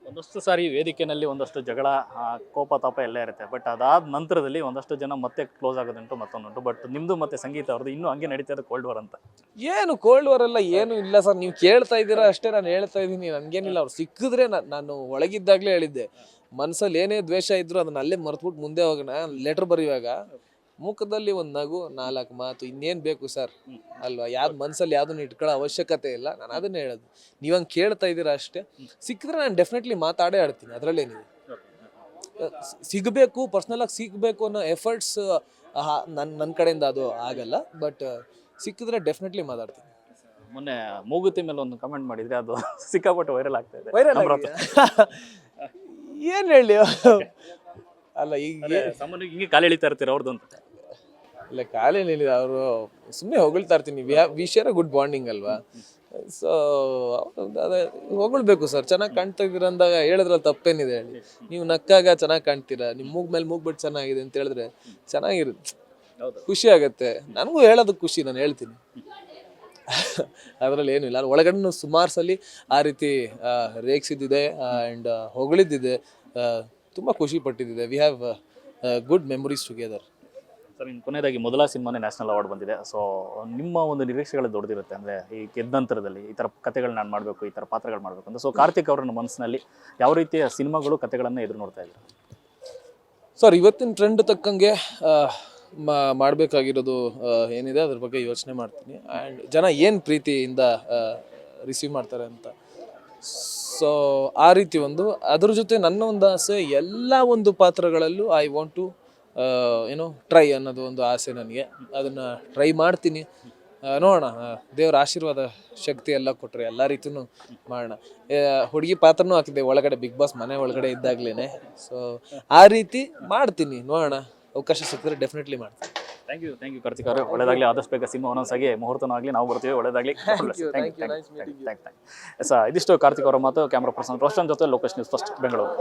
ಒಂದಷ್ಟು ಸಾರಿ ವೇದಿಕೆಯಲ್ಲಿ ಒಂದಷ್ಟು ಜಗಳ ಕೋಪ ತಾಪ ಎಲ್ಲ ಇರುತ್ತೆ. ಬಟ್ ಅದಾದ ನಂತರದಲ್ಲಿ ಒಂದಷ್ಟು ಜನ ಮತ್ತೆ ಕ್ಲೋಸ್ ಆಗೋದುಂಟು, ಮತ್ತೊಂದುಂಟು. ಬಟ್ ನಿಮ್ಮದು ಮತ್ತೆ ಸಂಗೀತ ಅವ್ರದ್ದು ಇನ್ನೂ ಹಂಗೆ ನಡೀತಾ ಇದೆ ಕೋಲ್ಡ್ ವಾರ್ ಅಂತ. ಏನು ಕೋಲ್ಡ್ ವಾರ್ ಎಲ್ಲ ಏನು ಇಲ್ಲ ಸರ್, ನೀವು ಕೇಳ್ತಾ ಇದ್ದೀರಾ ಅಷ್ಟೇ, ನಾನು ಹೇಳ್ತಾ ಇದ್ದೀನಿ. ನನಗೇನಿಲ್ಲ, ಅವ್ರು ಸಿಕ್ಕಿದ್ರೆ ನಾನು ಒಳಗಿದ್ದಾಗಲೇ ಹೇಳಿದ್ದೆ, ಮನಸ್ಸಲ್ಲಿ ಏನೇ ದ್ವೇಷ ಇದ್ರು ಅದನ್ನ ಅಲ್ಲೇ ಮರ್ತ್ಬಿಟ್ಟು ಮುಂದೆ ಹೋಗೋಣ. ಲೆಟರ್ ಬರೆಯುವಾಗ ಮುಖದಲ್ಲಿ ಒಂದು ನಗು, 4 ಮಾತು, ಇನ್ನೇನು ಬೇಕು ಸರ್ ಅಲ್ವಾ? ಯಾವ್ದು ಮನಸ್ಸಲ್ಲಿ ಯಾವುದನ್ನು ಇಟ್ಕೊಳ್ಳೋ ಅವಶ್ಯಕತೆ ಇಲ್ಲ. ನಾನು ಅದನ್ನೇ ಹೇಳೋದು, ನೀವು ಹಂಗೆ ಕೇಳ್ತಾ ಇದ್ದೀರಾ ಅಷ್ಟೇ. ಸಿಕ್ಕಿದ್ರೆ ನಾನು ಡೆಫಿನೆಟ್ಲಿ ಮಾತಾಡೇ ಆಡ್ತೀನಿ, ಅದರಲ್ಲೇನಿದೆ. ಸಿಗಬೇಕು, ಪರ್ಸ್ನಲಾಗಿ ಸಿಗಬೇಕು ಅನ್ನೋ ಎಫರ್ಟ್ಸ್ ನನ್ನ ಕಡೆಯಿಂದ ಅದು ಆಗಲ್ಲ. ಬಟ್ ಸಿಕ್ಕಿದ್ರೆ ಡೆಫಿನೆಟ್ಲಿ ಮಾತಾಡ್ತೀನಿ. ಮೊನ್ನೆ ಮೂಗುತಿ ಮೇಲೆ ಒಂದು ಕಮೆಂಟ್ ಮಾಡಿದ್ರೆ ಅದು ಸಿಕ್ಕಾಪಟ್ಟೆ ವೈರಲ್ ಆಗ್ತಾ ಇದೆ. ವೈರಲ್ ಏನು ಹೇಳಿ ಅಲ್ಲ, ಈಗ ಸಾಮಾನ್ಯ ಹಿಂಗೆ ಕಾಲು ಎಳಿತಾ ಇರ್ತೀರ ಅವ್ರದ್ದು ಅಂತ. ಇಲ್ಲ, ಕಾಲೇನಿಲ್ಲ, ಅವರು ಸುಮ್ಮನೆ ಹೊಗಳ್ತಾ ಇರ್ತೀನಿ. V share a good bonding ಅಲ್ವಾ? ಸೊ ಅದೇ ಹೊಗಳ್ಬೇಕು ಸರ್. ಚೆನ್ನಾಗಿ ಕಾಣ್ತಾ ಇದ್ದೀರ ಅಂದಾಗ ಹೇಳಿದ್ರಲ್ಲಿ ತಪ್ಪೇನಿದೆ ಹೇಳಿ? ನೀವು ನಕ್ಕಾಗ ಚೆನ್ನಾಗಿ ಕಾಣ್ತೀರಾ, ನಿಮ್ಮ ಮೂಗ್ ಮೇಲೆ ಮೂಗ್ಬಿಟ್ಟು ಚೆನ್ನಾಗಿದೆ ಅಂತ ಹೇಳಿದ್ರೆ ಚೆನ್ನಾಗಿರುತ್ತೆ, ಖುಷಿ ಆಗತ್ತೆ. ನನಗೂ ಹೇಳೋದಕ್ಕೆ ಖುಷಿ, ನಾನು ಹೇಳ್ತೀನಿ. ಅದರಲ್ಲಿ ಏನೂ ಇಲ್ಲ. ಒಳಗಡೆ ಸುಮಾರು ಸಲ ಆ ರೀತಿ ರೇಗಿಸಿದ್ದಿದೆ ಆ್ಯಂಡ್ ಹೊಗಳಿದ್ದಿದೆ, ತುಂಬ ಖುಷಿ ಪಟ್ಟಿದ್ದಿದೆ. We have good memories together. Sir, ಇನ್ನು ಕೊನೆಯದಾಗಿ ಮೊದಲ ಸಿನಿಮಾನೇ ನ್ಯಾಷನಲ್ ಅವಾರ್ಡ್ ಬಂದಿದೆ. ಸೊ ನಿಮ್ಮ ಒಂದು ನಿರೀಕ್ಷೆಗಳು ದೊಡ್ಡದಿರುತ್ತೆ, ಅಂದರೆ ಈ ಗೆದ್ದ ನಂತರದಲ್ಲಿ ಈ ಥರ ಕಥೆಗಳು ನಾನು ಮಾಡಬೇಕು, ಈ ಥರ ಪಾತ್ರಗಳು ಮಾಡಬೇಕು ಅಂತ. ಸೊ ಕಾರ್ತಿಕ್ ಅವರ ಮನಸ್ಸಿನಲ್ಲಿ ಯಾವ ರೀತಿಯ ಸಿನಿಮಾಗಳು, ಕಥೆಗಳನ್ನು ಎದುರು ನೋಡ್ತಾ ಇದ್ದಾರೆ ಸರ್? ಇವತ್ತಿನ ಟ್ರೆಂಡ್ ತಕ್ಕಂಗೆ ಮಾಡಬೇಕಾಗಿರೋದು ಏನಿದೆ ಅದ್ರ ಬಗ್ಗೆ ಯೋಚನೆ ಮಾಡ್ತೀನಿ. ಆ್ಯಂಡ್ ಜನ ಏನು ಪ್ರೀತಿಯಿಂದ ರಿಸೀವ್ ಮಾಡ್ತಾರೆ ಅಂತ. ಸೊ ಆ ರೀತಿ ಅದ್ರ ಜೊತೆ ನನ್ನ ಒಂದು ಆಸೆ, ಎಲ್ಲ ಒಂದು ಪಾತ್ರಗಳಲ್ಲೂ ಐ ವಾಂಟ್ ಟು ಟ್ರೈ ಅನ್ನೋದು ಒಂದು ಆಸೆ ನನಗೆ. ಅದನ್ನು ಟ್ರೈ ಮಾಡ್ತೀನಿ, ನೋಡೋಣ. ದೇವ್ರ ಆಶೀರ್ವಾದ ಶಕ್ತಿ ಎಲ್ಲ ಕೊಟ್ಟರೆ ಎಲ್ಲ ರೀತಿಯೂ ಮಾಡೋಣ. ಹುಡುಗಿ ಪಾತ್ರನೂ ಹಾಕಿದ್ದೆ ಒಳಗಡೆ, ಬಿಗ್ ಬಾಸ್ ಮನೆ ಒಳಗಡೆ ಇದ್ದಾಗಲೇ. ಸೊ ಆ ರೀತಿ ಮಾಡ್ತೀನಿ, ನೋಡೋಣ. ಅವಕಾಶ ಸಿಕ್ಕಿದ್ರೆ ಡೆಫಿನೆಟ್ಲಿ ಮಾಡ್ತೀನಿ. ಥ್ಯಾಂಕ್ ಯು ಕಾರ್ತಿಕ್ ಅವರೇ. ಒಳ್ಳೆದಾಗಲಿ, ಆದಷ್ಟು ಬೇಗ ಸಿನಿಮಾ ಒಂದೊಂದಾಗಿ ಮುಹೂರ್ತನೂ ಆಗಲಿ, ನಾವು ಬರ್ತೀವಿ. ಒಳ್ಳೆದಾಗಲಿ. ಇದಿಷ್ಟು ಕಾರ್ತಿಕ್ ಅವರ ಮಾತು. ಕ್ಯಾಮ್ರಾ ಪರ್ಸನ್ ರೋಷನ್ ಜೊತೆ ಲೋಕೇಶ್, ನ್ಯೂಸ್ ಫಸ್ಟ್, ಬೆಂಗಳೂರು.